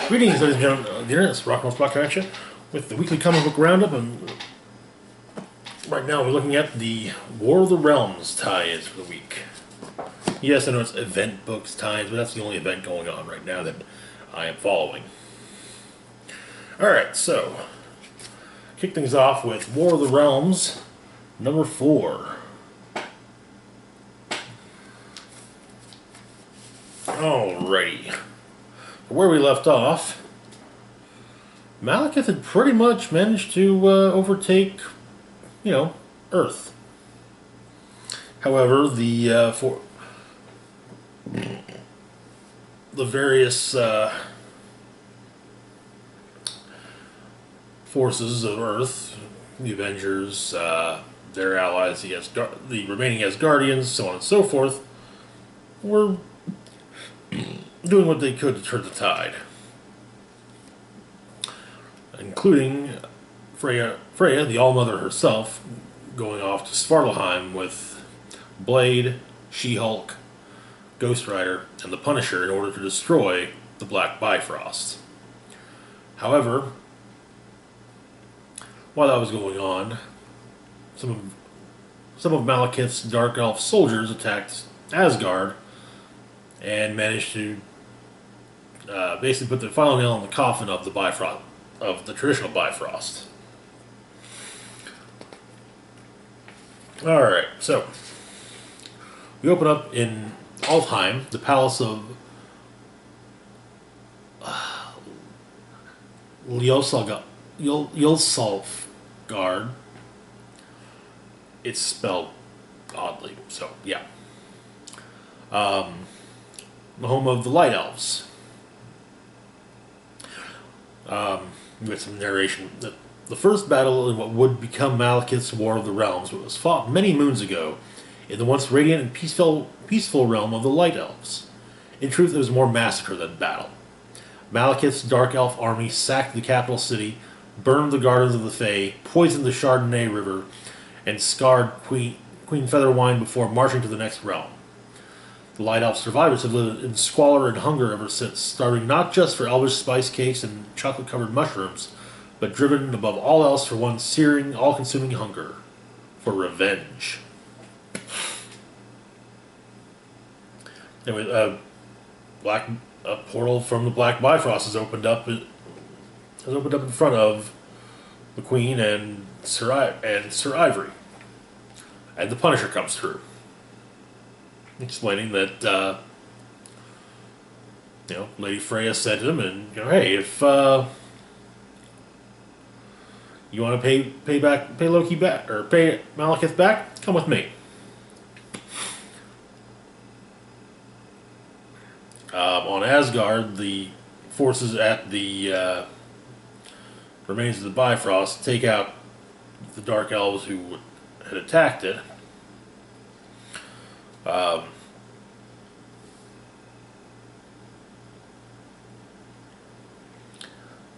Greetings, ladies and gentlemen of the internet. It's Rock North Block Connection with the weekly comic book roundup, and right now we're looking at the War of the Realms tie-ins for the week. Yes, I know it's event books tie-ins, but that's the only event going on right now that I am following. Alright, so kick things off with War of the Realms number 4. Alrighty. Where we left off, Malekith had pretty much managed to overtake, Earth. However, the various forces of Earth, the Avengers, their allies, the remaining Asgardians, so on and so forth, were doing what they could to turn the tide, including Freya, the All-Mother herself, going off to Svartalheim with Blade, She-Hulk, Ghost Rider, and the Punisher in order to destroy the Black Bifrost. However, while that was going on, some of Malekith's Dark Elf soldiers attacked Asgard and managed to basically put the final nail in the coffin of the Bifrost, of the traditional Bifrost. Alright, so we open up in Alfheim, the palace of Ljosalgard. It's spelled oddly, so yeah. The home of the Light Elves. With some narration. The first battle in what would become Malekith's War of the Realms was fought many moons ago in the once radiant and peaceful realm of the Light Elves. In truth, it was more massacre than battle. Malekith's Dark Elf army sacked the capital city, burned the gardens of the Fae, poisoned the Chardonnay River, and scarred Queen Featherwine before marching to the next realm. The Light Elf survivors have lived in squalor and hunger ever since, starving not just for elvish spice cakes and chocolate-covered mushrooms, but driven above all else for one searing, all-consuming hunger for revenge. Anyway, a portal from the Black Bifrost has opened up. In front of the Queen and Sir Ivory, and the Punisher comes through, explaining that Lady Freya said to them, and hey, if you want to pay Loki back, or pay Malekith back, come with me. On Asgard, the forces at the remains of the Bifrost take out the Dark Elves who had attacked it.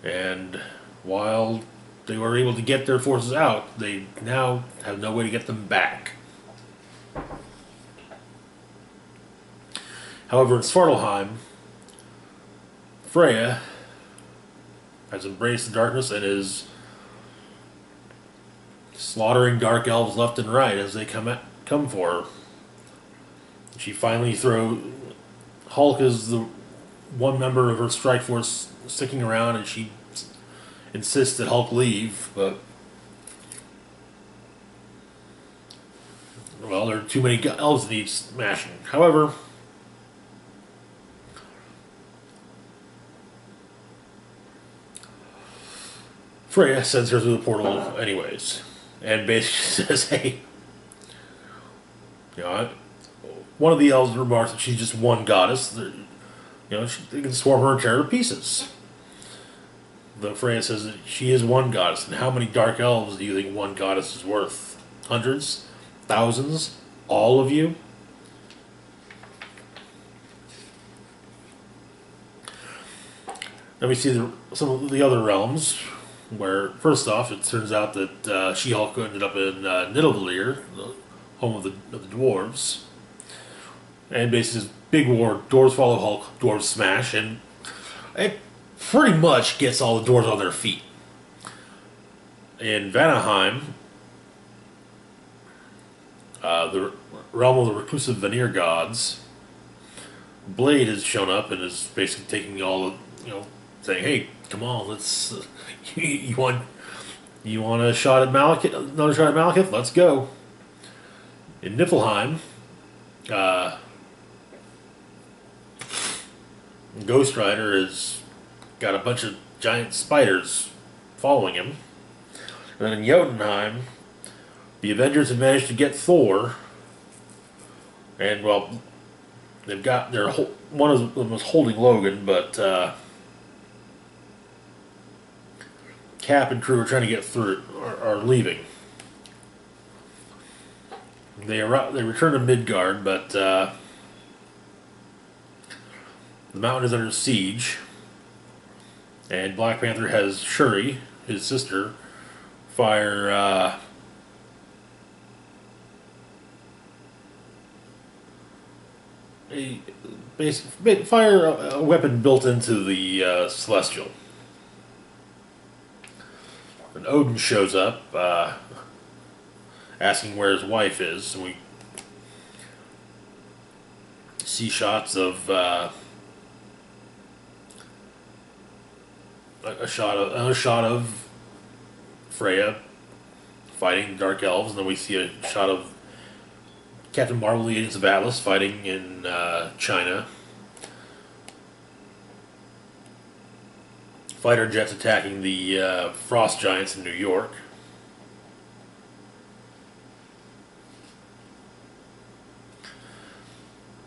And while they were able to get their forces out, they now have no way to get them back. However, in Svartalheim, Freya has embraced the darkness and is slaughtering Dark Elves left and right as they come for her. She finally Hulk is the one member of her strike force sticking around, and she insists that Hulk leave, but well, there are too many elves that need smashing. However, Freya sends her through the portal anyways, and basically says, hey, one of the elves remarks that she's just one goddess. They can swarm her and tear her to pieces. The Freya says that she is one goddess, and how many dark elves do you think one goddess is worth? Hundreds? Thousands? All of you? Then we see some of the other realms, where, first off, it turns out that She-Hulk ended up in Nidavellir, the home of the dwarves. And basically, this big war, dwarves follow Hulk, dwarves smash, and pretty much gets all the doors on their feet. In Vanaheim, the realm of the reclusive Vanir gods, Blade has shown up and is basically taking all, saying, "Hey, come on, let's. You want a shot at Malekith? Another shot at Malekith? Let's go." In Niflheim, uh, Ghost Rider has got a bunch of giant spiders following him. And then in Jotunheim, the Avengers have managed to get Thor, and well, they've got their one of them was holding Logan, but Cap and crew are trying to get through, are leaving. They return to Midgard, but the mountain is under siege, and Black Panther has Shuri, his sister, fire fire a weapon built into the Celestial. And Odin shows up, asking where his wife is, and we see shots of another shot of Freya fighting Dark Elves, and then we see a shot of Captain Marvel, the Agents of Atlas, fighting in China. Fighter jets attacking the Frost Giants in New York.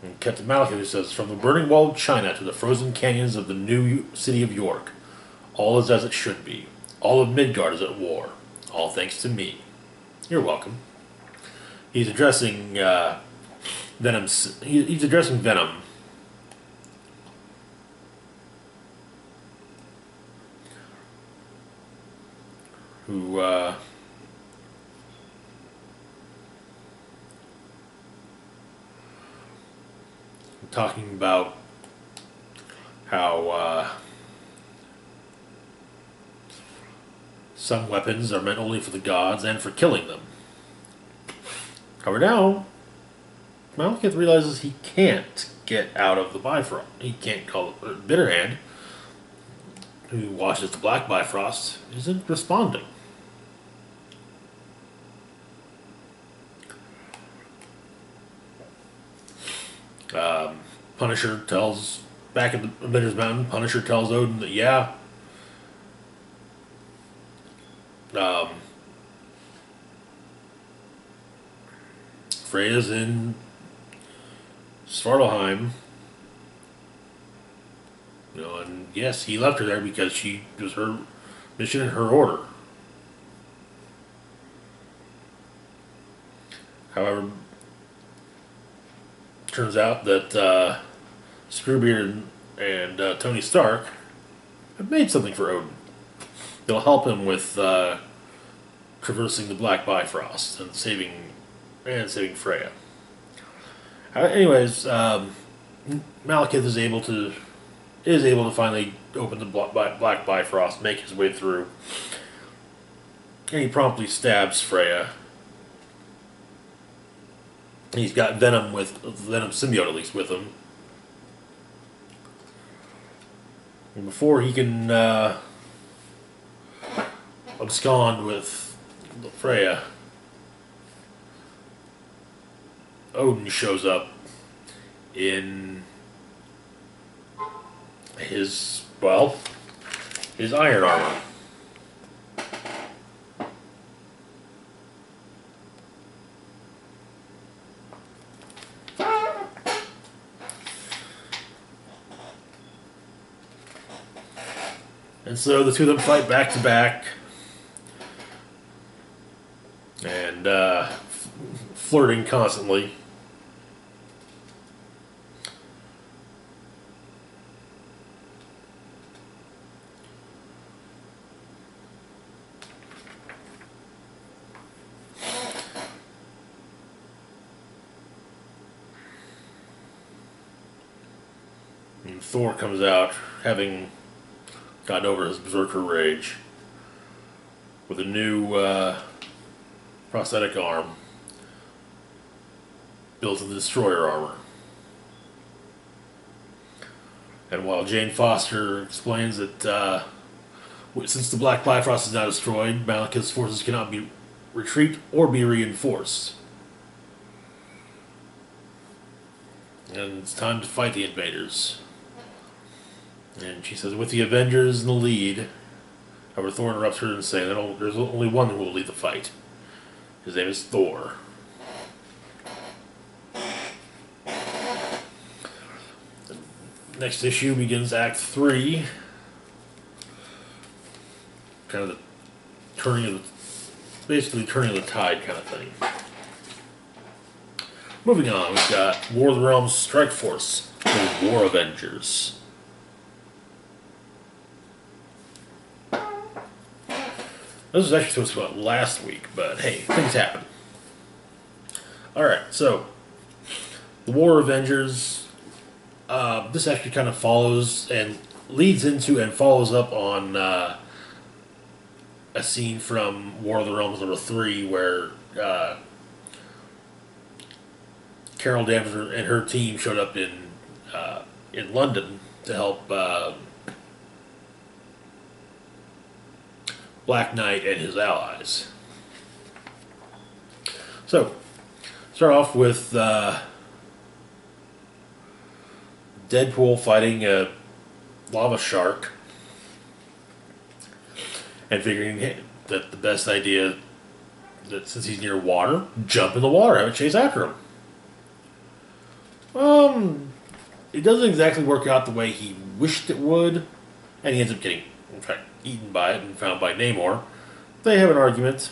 And Captain Malekith says, "From the burning wall of China to the frozen canyons of the new city of York, all is as it should be. All of Midgard is at war. All thanks to me." You're welcome. He's addressing Venom. He's addressing Venom. Who talking about how some weapons are meant only for the gods and for killing them. However, now Malekith realizes he can't get out of the Bifrost. He can't call it Bitterhand, who watches the Black Bifrost, isn't responding. Punisher tells, back at the Avengers Mountain, Punisher tells Odin that, yeah, Freya's in Svartalheim. And yes, he left her there because she was her mission and her order. However, turns out that Screwbeard and Tony Stark have made something for Odin. They'll help him with traversing the Black Bifrost and saving Freya. Anyways, Malekith is able to finally open the Black Bifrost, make his way through, and he promptly stabs Freya. He's got Venom symbiote at least with him. And before he can abscond with Freya, Odin shows up in his iron armor. And so the two of them fight back to back, and flirting constantly. And Thor comes out having gotten over his berserker rage with a new prosthetic arm built in the destroyer armor. And while Jane Foster explains that since the Black Bifrost is now destroyed, Malekith's forces cannot be retreat or be reinforced. And it's time to fight the invaders. And she says, with the Avengers in the lead, however, Thor interrupts her and says that there's only one who will lead the fight. His name is Thor. Next issue begins Act 3. Kind of the basically turning of the tide kind of thing. Moving on, we've got War of the Realms Strike Force, the War Avengers. This was actually supposed to go out last week, but hey, things happen. Alright, so, the War Avengers, this actually kind of follows and leads into and follows up on a scene from War of the Realms number 3 where Carol Danvers and her team showed up in London to help Black Knight and his allies. So, start off with Deadpool fighting a lava shark and figuring that the best idea, that since he's near water, jump in the water, have it chase after him. It doesn't exactly work out the way he wished it would, and he ends up getting, in fact, eaten by it and found by Namor. They have an argument.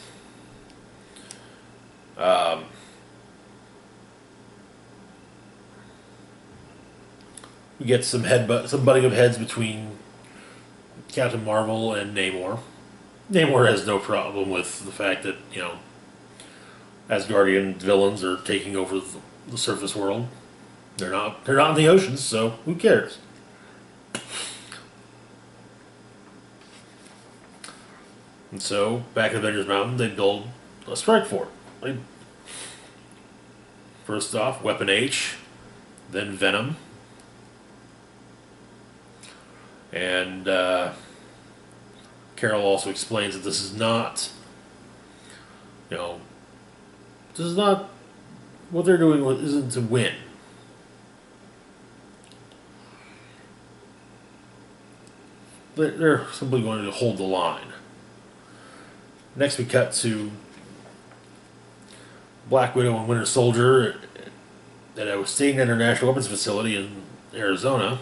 We get some butting of heads between Captain Marvel and Namor. Namor has no problem with the fact that, Asgardian villains are taking over the surface world. They're not in the oceans, so who cares? And so, back at Avengers Mountain, they build a strike fort. First off, Weapon H, then Venom. And Carol also explains that this is not, what they're doing isn't to win. They're simply going to hold the line. Next we cut to Black Widow and Winter Soldier at a State International Weapons Facility in Arizona.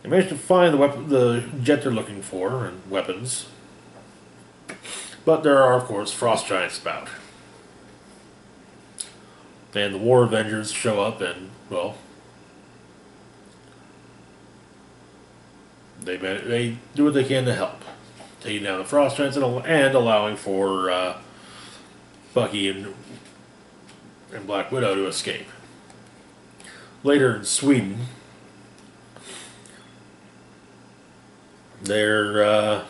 They managed to find the jet they're looking for and weapons. But there are, of course, frost giants about. And the War Avengers show up and, well, they do what they can to help. Taking down the frost giants and allowing for Bucky and Black Widow to escape. Later in Sweden, they're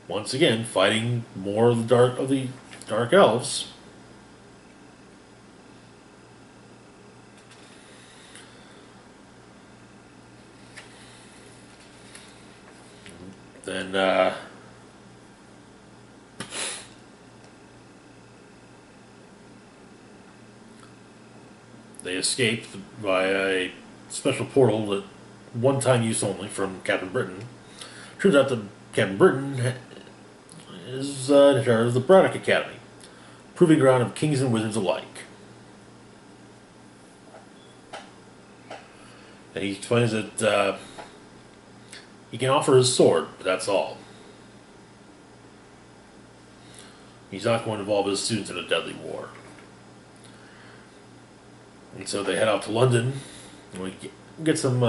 once again fighting more of the dark elves. Then they escaped via a special portal that one-time use only from Captain Britain. Turns out that Captain Britain is in charge of the Braddock Academy, proving ground of kings and wizards alike. And he explains that he can offer his sword, but that's all. He's not going to involve his students in a deadly war. And so they head out to London, and we get some...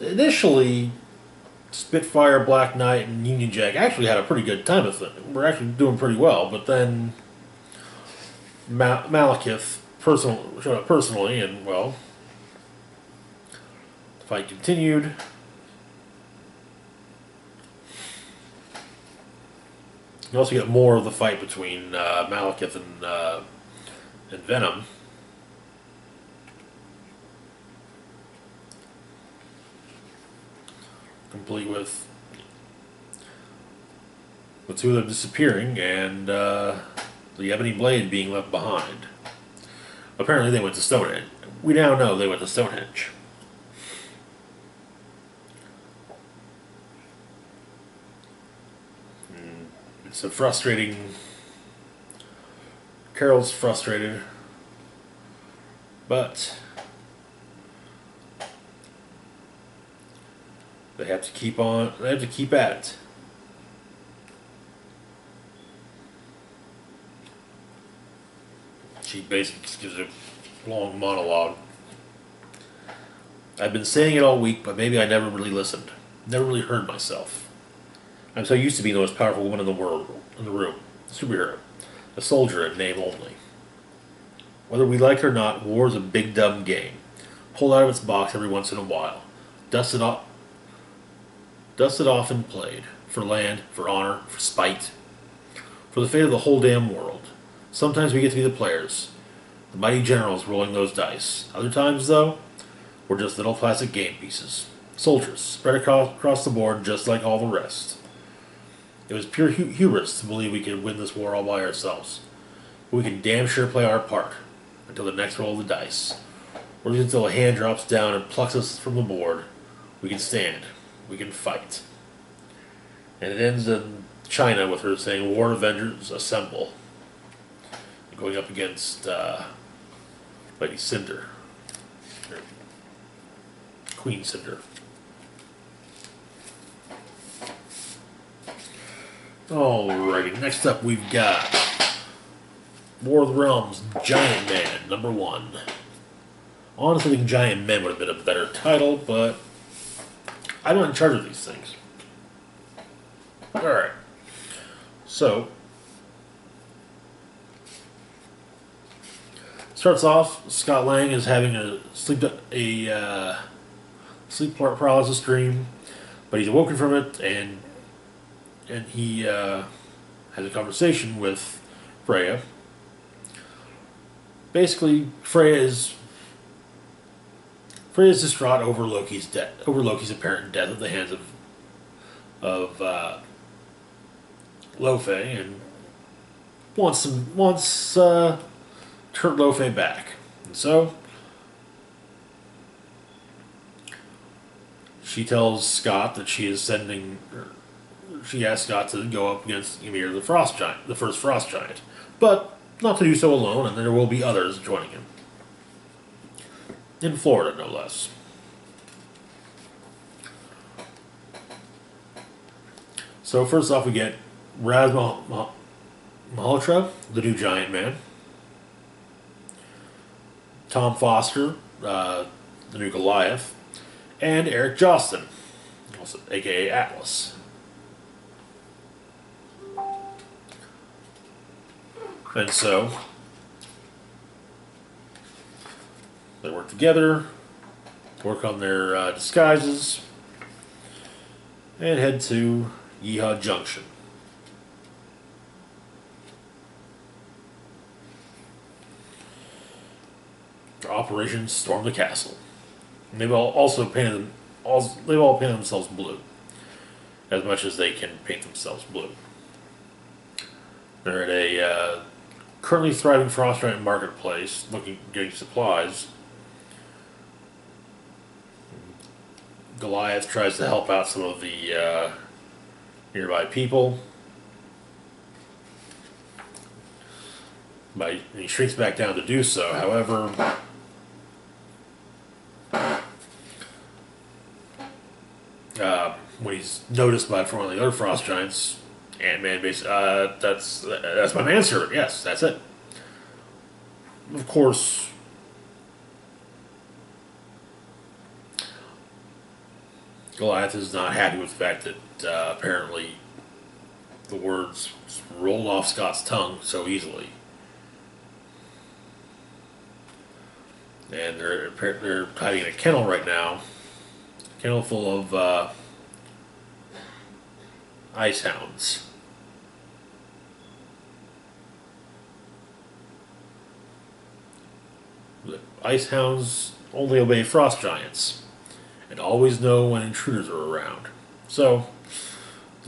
initially, Spitfire, Black Knight, and Union Jack actually had a pretty good time with it. We're actually doing pretty well, but then Malekith showed up personally, and, well, Fight continued. You also get more of the fight between Malekith and Venom. Complete with the two of them disappearing and the Ebony Blade being left behind. Apparently they went to Stonehenge. We now know they went to Stonehenge. It's a frustrating... Carol's frustrated, but they have to keep on. They have to keep at it. She basically gives a long monologue. I've been saying it all week, but maybe I never really listened. Never really heard myself. I'm so used to being the most powerful woman in the world, in the room. A superhero. A soldier in name only. Whether we like it or not, war is a big dumb game. Pulled out of its box every once in a while. Dusted off and played. For land, for honor, for spite. For the fate of the whole damn world. Sometimes we get to be the players. The mighty generals rolling those dice. Other times, though, we're just little plastic game pieces. Soldiers, spread across the board just like all the rest. It was pure hubris to believe we could win this war all by ourselves. But we can damn sure play our part until the next roll of the dice. Or until a hand drops down and plucks us from the board. We can stand. We can fight. And it ends in China with her saying, "War Avengers, assemble." Going up against Lady Cinder. Or Queen Cinder. Alrighty, next up we've got War of the Realms, Giant Man, #1. Honestly, I think Giant Men would have been a better title, but I'm not in charge of these things. Alright. So, starts off, Scott Lang is having a sleep paralysis dream, but he's awoken from it, and he has a conversation with Freya. Basically, Freya is distraught over Loki's death, over Loki's apparent death at the hands of Lo-Fei, and wants to turn Lo-Fei back. And so she tells Scott that she asks Scott to go up against Ymir the Frost Giant, the first Frost Giant, but not to do so alone, and there will be others joining him. In Florida, no less. So first off, we get Raz Malhotra, the new Giant Man. Tom Foster, the new Goliath. And Eric Jostin, also, a.k.a. Atlas. And so, they work together, work on their disguises, and head to Yeehaw Junction. For Operation Storm the Castle. And they've all painted themselves blue, as much as they can paint themselves blue. They're at a currently thriving Frost Giant marketplace, getting supplies. Goliath tries to help out some of the nearby people, but he shrinks back down to do so. However, when he's noticed by one of the other Frost Giants, Ant-Man basically, that's my manservant. Yes, that's it. Of course, Goliath is not happy with the fact that apparently the words rolled off Scott's tongue so easily, and they're hiding in a kennel right now kennel full of ice hounds. The ice hounds only obey frost giants and always know when intruders are around. So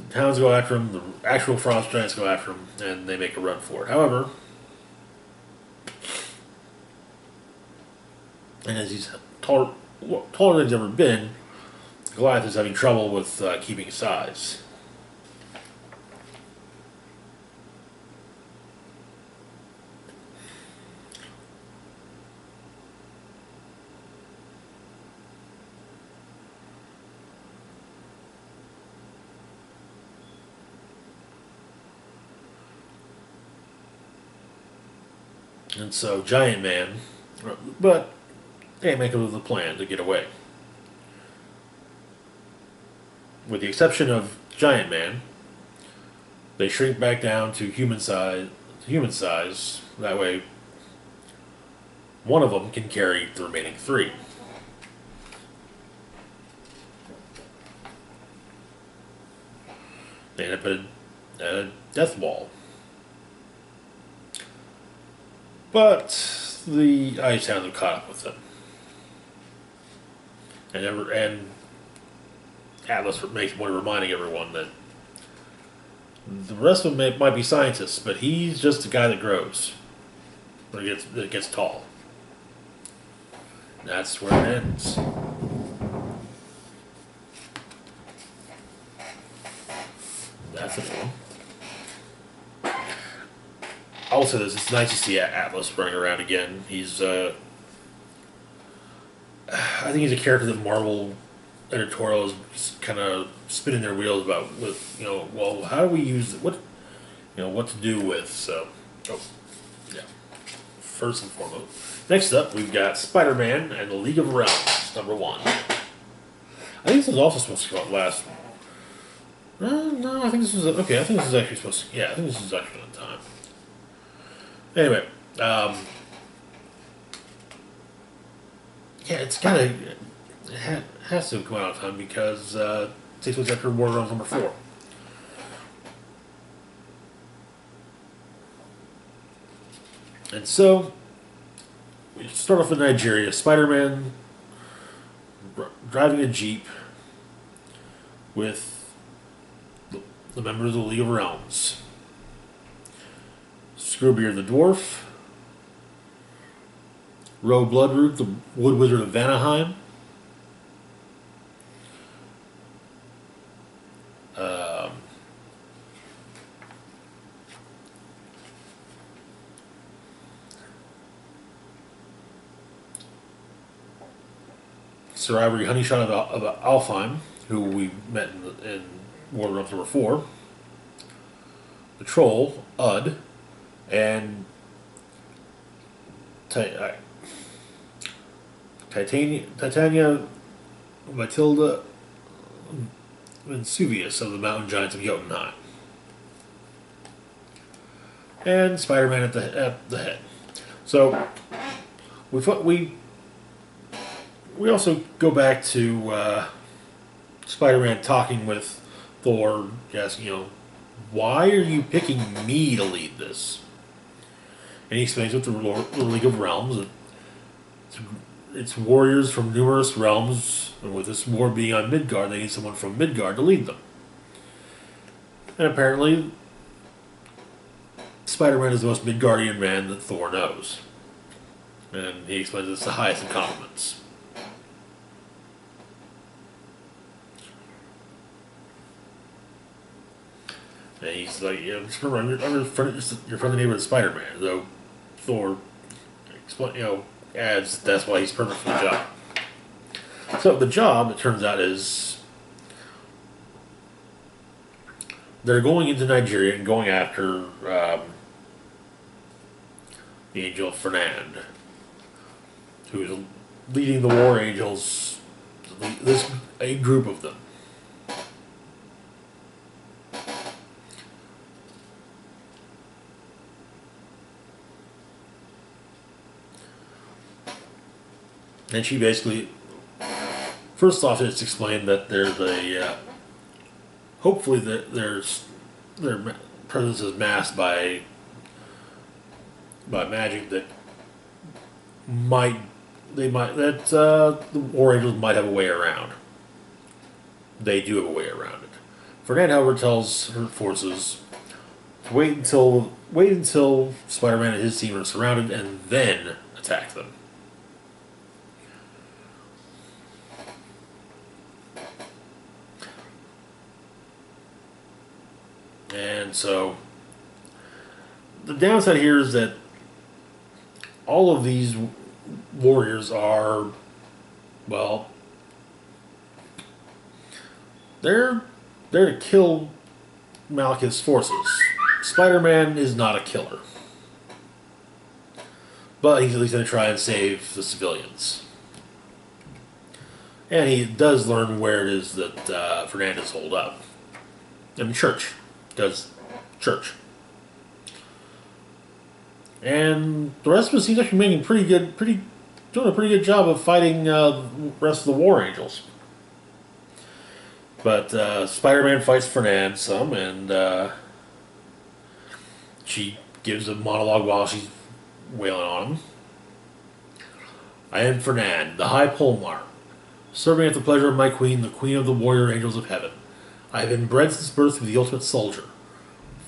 the hounds go after him, the actual frost giants go after him, and they make a run for it. However, and as he's taller than he's ever been, Goliath is having trouble with keeping size. And so Giant Man, but they make up with a plan to get away. With the exception of Giant Man, they shrink back down to human size. That way, one of them can carry the remaining three. They end up at a death wall. But the ice hounds have caught up with them. And Atlas makes one reminding everyone that the rest of them might be scientists, but he's just a guy that grows. That gets tall. And that's where it ends. That's the one. I'll say this, it's nice to see Atlas running around again. He's, I think he's a character that Marvel editorial is kind of spinning their wheels about with, well, how do we use it? What to do with, so, yeah. First and foremost. Next up, we've got Spider-Man and the League of Realms, #1. I think this was also supposed to come out last. No, I think this was, okay, I think this is actually supposed to, I think this is actually on time. Anyway, it's kind of, it has to come out on time because it takes place after War Realms #4. And so, we start off in Nigeria. Spider-Man driving a Jeep with the members of the League of Realms. Screwbeard the Dwarf, Ro Bloodroot, the Wood Wizard of Vanaheim, Sir Ivory Honeyshot of Alfheim, who we met in War Realms #4, the Troll, Ud, and Titania Matilda Vesuvius of the Mountain Giants of Jotunheim. And Spider-Man at the head. So we also go back to Spider-Man talking with Thor, asking, why are you picking me to lead this? And he explains with the League of Realms, it's warriors from numerous realms, and with this war being on Midgard, they need someone from Midgard to lead them. And apparently, Spider-Man is the most Midgardian man that Thor knows. And he explains it's the highest of compliments. And he's like, just remember, you're from the neighborhood of Spider-Man. Though Thor, adds that's why he's perfect for the job. So the job, it turns out, is they're going into Nigeria and going after the Angel Fernand, who is leading the War Angels. A group of them. And she basically, First off, it's explained that there's hopefully their presence is masked by magic that the War Angels might have a way around. They do have a way around it. Fernand, however, tells her forces to wait until Spider-Man and his team are surrounded and then attack them. And so the downside here is that all of these warriors are, well, they're there to kill Malekith's forces. Spider-Man is not a killer, but he's at least going to try and save the civilians. And he does learn where it is that Fernandez holed up. In church. Does church. And the rest of us seems actually doing a pretty good job of fighting the rest of the War Angels. But Spider-Man fights Fernand some, and she gives a monologue while she's wailing on him. I am Fernand, the High Polmar, serving at the pleasure of my queen, the queen of the warrior angels of heaven. I have been bred since birth to be the ultimate soldier,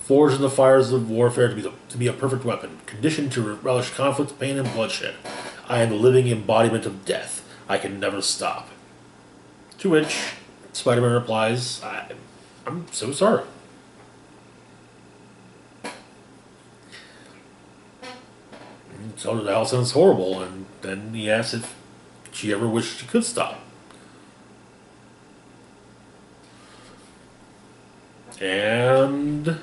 forged in the fires of warfare to be a perfect weapon, conditioned to relish conflict, pain, and bloodshed. I am the living embodiment of death. I can never stop. To which Spider-Man replies, I'm so sorry. So that all sounds horrible, and then he asks if she ever wished she could stop. And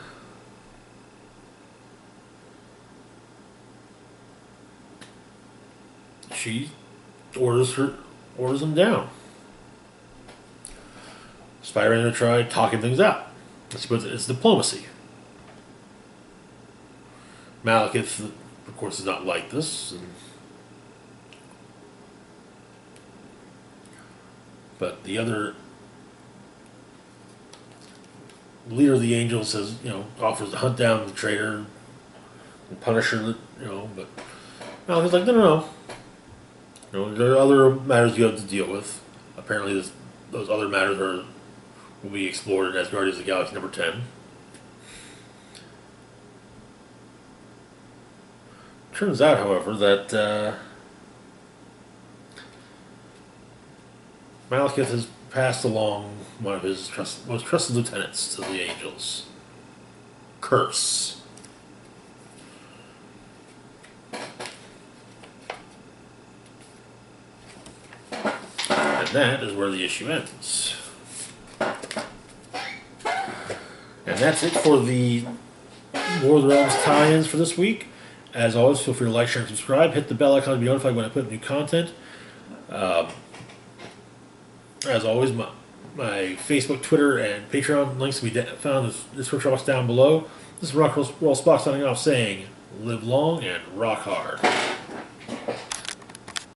she orders him down. Spider-Man to try talking things out. I suppose it's diplomacy. Malekith, of course, is not like this. But the other leader of the Angels says, offers to hunt down the traitor and punish her, but Malekith's like, no. There are other matters you have to deal with. Apparently, those other matters will be explored as Guardians of the Galaxy number 10. Turns out, however, that Malekith has passed along one of his most trusted lieutenants to the Angels. Curse. And that is where the issue ends. And that's it for the War of the Realms tie-ins for this week. As always, feel free to like, share, and subscribe. Hit the bell icon to be notified when I put up new content. As always, my Facebook, Twitter, and Patreon links can be found in the description box down below. This is Rock Roll Spock signing off saying, live long and rock hard.